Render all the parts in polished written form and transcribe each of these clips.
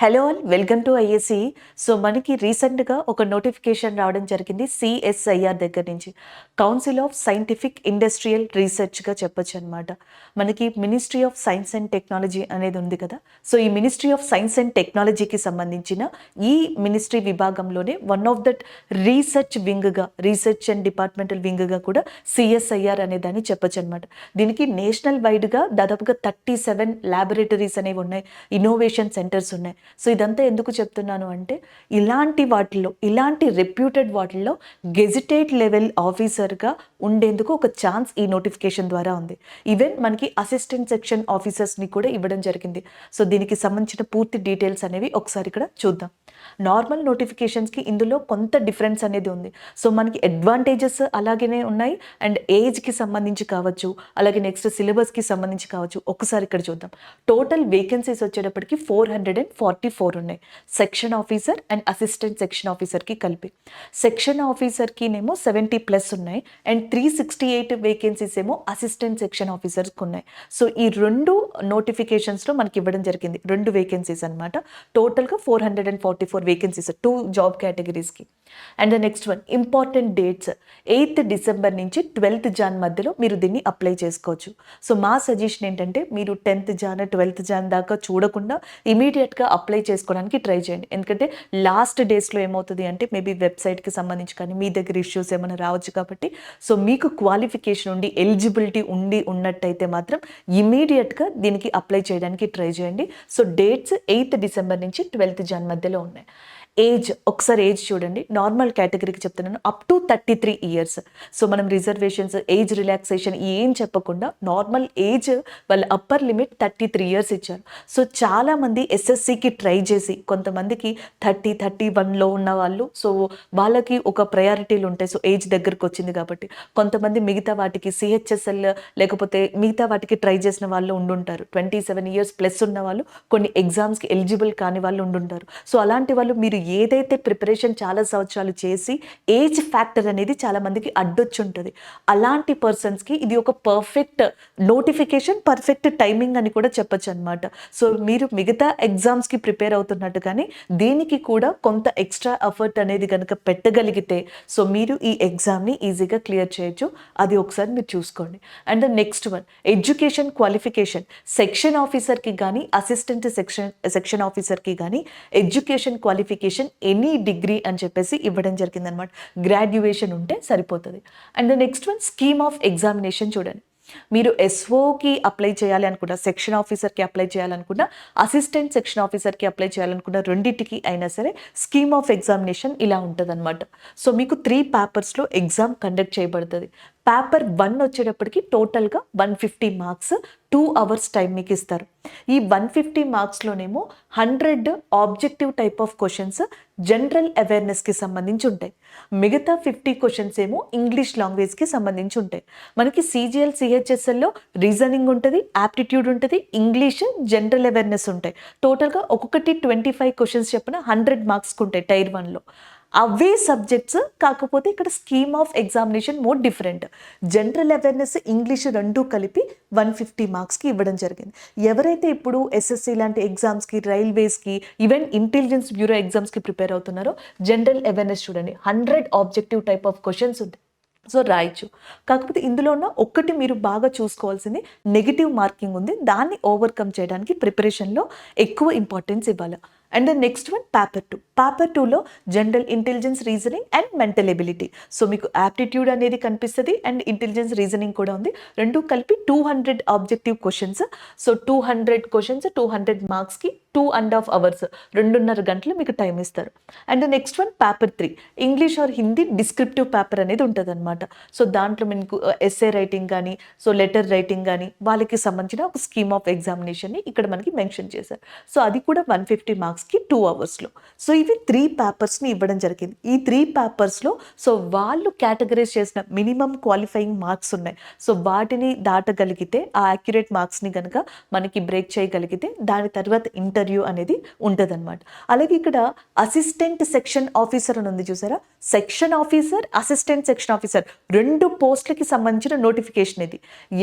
Hello all welcome to IAC. So మనకి రీసెంట్గా ఒక నోటిఫికేషన్ రావడం జరిగింది సిఎస్ఐఆర్ దగ్గర నుంచి, కౌన్సిల్ ఆఫ్ సైంటిఫిక్ ఇండస్ట్రియల్ రీసెర్చ్గా చెప్పొచ్చు అనమాట. మనకి ministry of science and technology అనేది ఉంది కదా. సో ఈ మినిస్ట్రీ ఆఫ్ సైన్స్ అండ్ టెక్నాలజీకి సంబంధించిన ఈ మినిస్ట్రీ విభాగంలోనే వన్ ఆఫ్ దట్ రీసెర్చ్ వింగ్గా, రీసెర్చ్ అండ్ డిపార్ట్మెంటల్ వింగ్గా కూడా సిఎస్ఐఆర్ అనే దాన్ని చెప్పొచ్చు అనమాట. దీనికి నేషనల్ వైడ్గా దాదాపుగా 37 ల్యాబొరేటరీస్ అనేవి ఉన్నాయి, ఇన్నోవేషన్ సెంటర్స్ ఉన్నాయి. సో ఇదంతా ఎందుకు చెప్తున్నాను అంటే, ఇలాంటి వాటిల్లో, ఇలాంటి రెప్యూటెడ్ వాటిల్లో గెజిటేట్ లెవెల్ ఆఫీసర్గా ఉండేందుకు ఒక ఛాన్స్ ఈ నోటిఫికేషన్ ద్వారా ఉంది. ఈవెన్ మనకి అసిస్టెంట్ సెక్షన్ ఆఫీసర్స్ని కూడా ఇవ్వడం జరిగింది. సో దీనికి సంబంధించిన పూర్తి డీటెయిల్స్ అనేవి ఒకసారి ఇక్కడ చూద్దాం. నార్మల్ నోటిఫికేషన్స్కి ఇందులో కొంత డిఫరెన్స్ అనేది ఉంది. సో మనకి అడ్వాంటేజెస్ అలాగనే ఉన్నాయి, అండ్ ఏజ్కి సంబంధించి కావచ్చు, అలాగే నెక్స్ట్ సిలబస్కి సంబంధించి కావచ్చు. ఒకసారి ఇక్కడ చూద్దాం. టోటల్ వేకెన్సీస్ వచ్చేటప్పటికి 444 ఉన్నాయి, section officer and assistant section ఆఫీసర్కి కలిపి. సెక్షన్ ఆఫీసర్కినేమో 70+ ఉన్నాయి, అండ్ 368 వేకెన్సీస్ ఏమో అసిస్టెంట్ సెక్షన్ ఆఫీసర్కి ఉన్నాయి. సో ఈ రెండు నోటిఫికేషన్స్లో మనకి ఇవ్వడం జరిగింది, 2 వేకెన్సీస్ అనమాట. టోటల్గా 444 వేకెన్సీస్ 2 జాబ్ కేటగిరీస్కి. And the next one, important dates 8th December నుంచి 12th జాన్ మధ్యలో మీరు దీన్ని అప్లై చేసుకోవచ్చు. సో మా సజెషన్ ఏంటంటే, మీరు 10th జాన్ 12th జాన్ దాకా చూడకుండా ఇమీడియట్గా అప్లై చేసుకోవడానికి ట్రై చేయండి. ఎందుకంటే లాస్ట్ డేస్లో ఏమవుతుంది అంటే, మేబీ వెబ్సైట్కి సంబంధించి కానీ మీ దగ్గర ఇష్యూస్ ఏమైనా రావచ్చు. కాబట్టి సో మీకు క్వాలిఫికేషన్ ఉండి, ఎలిజిబిలిటీ ఉన్నట్టయితే మాత్రం ఇమీడియట్గా దీనికి అప్లై చేయడానికి ట్రై చేయండి. సో డేట్స్ 8th డిసెంబర్ నుంచి 12th జాన్ మధ్యలో ఉన్నాయి. ఏజ్, ఒకసారి ఏజ్ చూడండి. నార్మల్ కేటగిరీకి చెప్తున్నాను, అప్ టు 33 ఇయర్స్. సో మనం రిజర్వేషన్స్, ఏజ్ రిలాక్సేషన్ ఏం చెప్పకుండా నార్మల్ ఏజ్ వాళ్ళ అప్పర్ లిమిట్ 33 ఇయర్స్ ఇచ్చారు. సో చాలామంది ఎస్ఎస్సికి ట్రై చేసి, కొంతమందికి 30-31లో ఉన్న వాళ్ళు, సో వాళ్ళకి ఒక ప్రయారిటీలు ఉంటాయి. సో ఏజ్ దగ్గరకు వచ్చింది కాబట్టి కొంతమంది మిగతా వాటికి సిహెచ్ఎస్ఎల్ లేకపోతే మిగతా వాటికి ట్రై చేసిన వాళ్ళు ఉండుంటారు. 27 ఇయర్స్ ప్లస్ ఉన్న వాళ్ళు, కొన్ని ఎగ్జామ్స్కి ఎలిజిబుల్ కాని వాళ్ళు ఉండుంటారు. సో అలాంటి వాళ్ళు, మీరు ఏదైతే ప్రిపరేషన్ చాలా సంవత్సరాలు చేసి ఏజ్ ఫ్యాక్టర్ అనేది చాలా మందికి అడ్డొచ్చి ఉంటుంది, అలాంటి పర్సన్స్కి ఇది ఒక పర్ఫెక్ట్ నోటిఫికేషన్, పర్ఫెక్ట్ టైమింగ్ అని కూడా చెప్పొచ్చు అనమాట. సో మీరు మిగతా ఎగ్జామ్స్కి ప్రిపేర్ అవుతున్నట్టు కానీ దీనికి కూడా కొంత ఎక్స్ట్రా ఎఫర్ట్ అనేది కనుక పెట్టగలిగితే, సో మీరు ఈ ఎగ్జామ్ని ఈజీగా క్లియర్ చేయొచ్చు. అది ఒకసారి మీరు చూసుకోండి. And next one, education qualification. Section ఆఫీసర్కి కానీ, అసిస్టెంట్ సెక్షన్ ఆఫీసర్కి కానీ ఎడ్యుకేషన్ క్వాలిఫికేషన్ ఎనీ డిగ్రీ అని చెప్పేసి ఇవ్వడం జరిగింది అనమాట. గ్రాడ్యుయేషన్ ఉంటే సరిపోతుంది. And next one, scheme of examination చూడండి. మీరు ఎస్ఓకి అప్లై చేయాలి అనుకున్నా, సెక్షన్ ఆఫీసర్కి అప్లై చేయాలనుకున్నా, అసిస్టెంట్ సెక్షన్ ఆఫీసర్కి అప్లై చేయాలనుకున్న, రెండింటికి అయినా సరే స్కీమ్ ఆఫ్ ఎగ్జామినేషన్ ఇలా ఉంటుంది అనమాట. సో మీకు 3 పేపర్స్లో ఎగ్జామ్ కండక్ట్ చేయబడుతుంది. పేపర్ 1 వచ్చేటప్పటికి టోటల్గా 150 మార్క్స్, 2 hours టైం మీకు ఇస్తారు. ఈ 150 మార్క్స్లోనేమో 100 objective type of questions general అవేర్నెస్కి సంబంధించి ఉంటాయి. మిగతా 50 క్వశ్చన్స్ ఏమో ఇంగ్లీష్ లాంగ్వేజ్కి సంబంధించి ఉంటాయి. మనకి సిజిఎల్ సిహెచ్ఎస్ఎల్లో రీజనింగ్ ఉంటుంది, యాప్టిట్యూడ్ ఉంటుంది, ఇంగ్లీష్, జనరల్ అవేర్నెస్ ఉంటాయి. టోటల్గా ఒక్కొక్కటి 25 క్వశ్చన్స్ చెప్పిన 100 మార్క్స్కి ఉంటాయి టైర్ 1లో. అవే సబ్జెక్ట్స్, కాకపోతే ఇక్కడ scheme of examination more different. General awareness, English రెండు కలిపి 150 మార్క్స్కి ఇవ్వడం జరిగింది. ఎవరైతే ఇప్పుడు ఎస్ఎస్సి లాంటి ఎగ్జామ్స్కి, రైల్వేస్కి, ఈవెన్ ఇంటెలిజెన్స్ బ్యూరో ఎగ్జామ్స్కి ప్రిపేర్ అవుతున్నారో, జనరల్ అవేర్నెస్ చూడండి, 100 ఆబ్జెక్టివ్ టైప్ ఆఫ్ క్వశ్చన్స్ ఉంటాయి. సో రాయొచ్చు. కాకపోతే ఇందులో ఉన్న ఒక్కటి మీరు బాగా చూసుకోవాల్సింది, నెగిటివ్ మార్కింగ్ ఉంది. దాన్ని ఓవర్కమ్ చేయడానికి ప్రిపరేషన్లో ఎక్కువ ఇంపార్టెన్స్ ఇవ్వాలి. And next one, paper 2. Paper 2లో general intelligence, reasoning and mental ability. So మీకు యాప్టిట్యూడ్ అనేది కనిపిస్తుంది, అండ్ ఇంటెలిజెన్స్, రీజనింగ్ కూడా ఉంది. రెండు కలిపి 200 ఆబ్జెక్టివ్ క్వశ్చన్స్. సో 200 క్వశ్చన్స్ 200 మార్క్స్కి 2.5 hours, 2.5 గంటలు మీకు టైం ఇస్తారు. And next one, paper 3, English are Hindi descriptive paper అనేది ఉంటుంది అనమాట. సో దాంట్లో మీకు ఎస్ఏ రైటింగ్ కానీ, సో లెటర్ రైటింగ్ కానీ, వాళ్ళకి సంబంధించిన ఒక స్కీమ్ ఆఫ్ ఎగ్జామినేషన్ని ఇక్కడ మనకి మెన్షన్ చేశారు. సో అది కూడా 150 మార్క్స్కి 2 hours. సో ఇవి 3 పేపర్స్ని ఇవ్వడం జరిగింది. ఈ 3 పేపర్స్లో సో వాళ్ళు కేటగరైజ్ చేసిన మినిమం క్వాలిఫైయింగ్ మార్క్స్ ఉన్నాయి. సో వాటిని దాటగలిగితే, ఆ యాక్యురేట్ మార్క్స్ని కనుక మనకి బ్రేక్ చేయగలిగితే, దాని తర్వాత ఇంటర్వ్యూ ఇంటర్వ్యూ అనేది ఉంటుందన్నమాట. అలాగే ఇక్కడ అసిస్టెంట్ సెక్షన్ ఆఫీసర్ అని ఉంది చూసారా, section officer, assistant section officer 2 పోస్టులకి సంబంధించిన నోటిఫికేషన్ ఇది.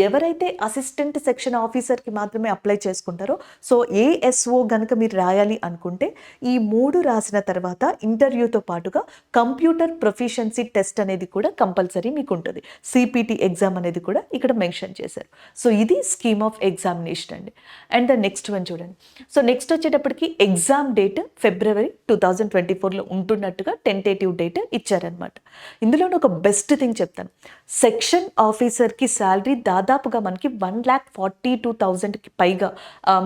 ఎవరైతే అసిస్టెంట్ సెక్షన్ ఆఫీసర్కి మాత్రమే అప్లై చేసుకుంటారో, సో ఏఎస్ఓ గనక మీరు రాయాలి అనుకుంటే ఈ 3 రాసిన తర్వాత ఇంటర్వ్యూతో పాటుగా కంప్యూటర్ ప్రొఫిషియన్సీ టెస్ట్ అనేది కూడా కంపల్సరీ మీకు ఉంటుంది. సిపిటి ఎగ్జామ్ అనేది కూడా ఇక్కడ మెన్షన్ చేశారు. సో ఇది స్కీమ్ ఆఫ్ ఎగ్జామినేషన్ అండి. అండ్ ద నెక్స్ట్ వన్ చూడండి. సో నెక్స్ట్ వచ్చేటప్పటికి ఎగ్జామ్ డేట్ February 2024లో ఉంటున్నట్టుగా టెంటేటివ్ డేట్ ఇచ్చారనమాట. ఇందులోనే ఒక బెస్ట్ థింగ్ చెప్తాను. సెక్షన్ ఆఫీసర్కి శాలరీ దాదాపుగా మనకి 1,42,000కి పైగా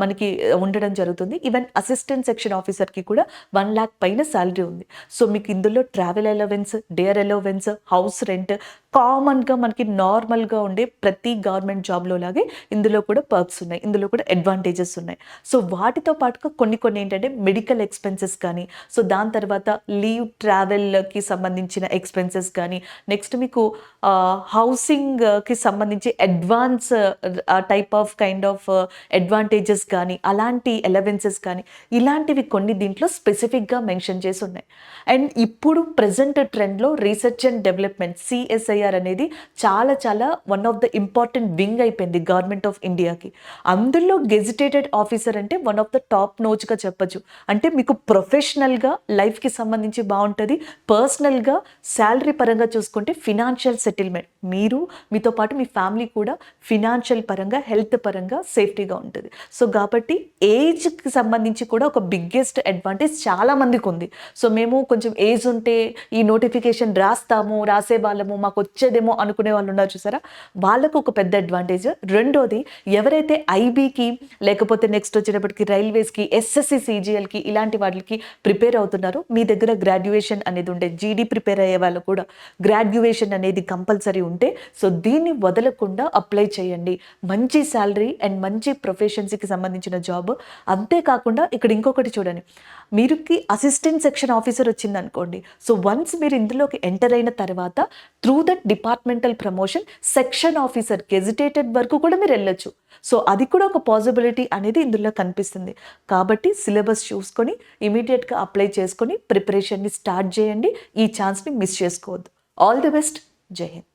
మనకి ఉండడం జరుగుతుంది. ఈవెన్ అసిస్టెంట్ సెక్షన్ ఆఫీసర్కి కూడా 1 lakh పైన శాలరీ ఉంది. సో మీకు ఇందులో travel allowance, dare allowance, house rent, కామన్గా మనకి నార్మల్గా ఉండే ప్రతి గవర్నమెంట్ జాబ్లో లాగే ఇందులో కూడా పర్క్స్ ఉన్నాయి, ఇందులో కూడా అడ్వాంటేజెస్ ఉన్నాయి. సో వాటితో పాటుగా కొన్ని ఏంటంటే మెడికల్ ఎక్స్పెన్సెస్ కానీ, సో దాని తర్వాత లీవ్ ట్రావెల్కి సంబంధించిన ఎక్స్పెన్సెస్ కానీ, నెక్స్ట్ మీకు హౌసింగ్కి సంబంధించి advance type of kind of advantages కానీ, అలాంటి అలవెన్సెస్ కానీ, ఇలాంటివి కొన్ని దీంట్లో స్పెసిఫిక్గా మెన్షన్ చేసి ఉన్నాయి. అండ్ ఇప్పుడు ప్రజెంట్ ట్రెండ్లో రీసెర్చ్ అండ్ డెవలప్మెంట్ CSIR అనేది చాలా one of the important wing అయిపోయింది గవర్నమెంట్ ఆఫ్ ఇండియాకి. అందులో గెజిటేటెడ్ ఆఫీసర్ అంటే వన్ ఆఫ్ ద టాప్ నోచ్గా చెప్పచ్చు. అంటే మీకు ప్రొఫెషనల్గా లైఫ్కి సంబంధించి బాగుంటుంది, పర్సనల్గా శాలరీ పరంగా చూసుకుంటే ఫినాన్షియల్ సెటిల్మెంట్, మీరు మీతో పాటు మీ ఫ్యామిలీ కూడా ఫినాన్షియల్ పరంగా, హెల్త్ పరంగా సేఫ్టీగా ఉంటుంది. సో కాబట్టి ఏజ్కి సంబంధించి కూడా ఒక బిగ్గెస్ట్ అడ్వాంటేజ్ చాలా మందికి ఉంది. సో మేము కొంచెం ఏజ్ ఉంటే ఈ నోటిఫికేషన్ రాసే వాళ్ళము, మాకు వచ్చేదేమో అనుకునే వాళ్ళు ఉన్నారు చూసారా, వాళ్ళకు ఒక పెద్ద అడ్వాంటేజ్. రెండోది, ఎవరైతే ఐబీకి లేకపోతే నెక్స్ట్ వచ్చేటప్పటికి రైల్వేస్కి, SSC CGLకి ఇలాంటి వాటికి ప్రిపేర్ అవుతున్నారో, మీ దగ్గర గ్రాడ్యుయేషన్ అనేది ఉండే, జీడీ ప్రిపేర్ అయ్యే వాళ్ళు కూడా గ్రాడ్యుయేషన్ అనేది కంపల్సరీ ఉంటే, సో దీన్ని వదలకుండా అప్లై చేయండి. మంచి శాలరీ అండ్ మంచి ప్రొఫెషన్సీకి సంబంధించిన జాబ్. అంతేకాకుండా ఇక్కడ ఇంకొకటి చూడండి, మీరుకి అసిస్టెంట్ సెక్షన్ ఆఫీసర్ వచ్చింది అనుకోండి, సో వన్స్ మీరు ఇందులోకి ఎంటర్ అయిన తర్వాత through that departmental promotion section officer gazetted వరకు కూడా మీరు వెళ్ళొచ్చు. సో అది కూడా ఒక పాసిబిలిటీ అనేది ఇందులో కనిపిస్తుంది. కాబట్టి సిలబస్ చూసుకొని ఇమీడియట్గా అప్లై చేసుకొని ప్రిపరేషన్ని స్టార్ట్ చేయండి. ఈ ఛాన్స్ని మిస్ చేసుకోవద్దు. All the best. జై హింద్.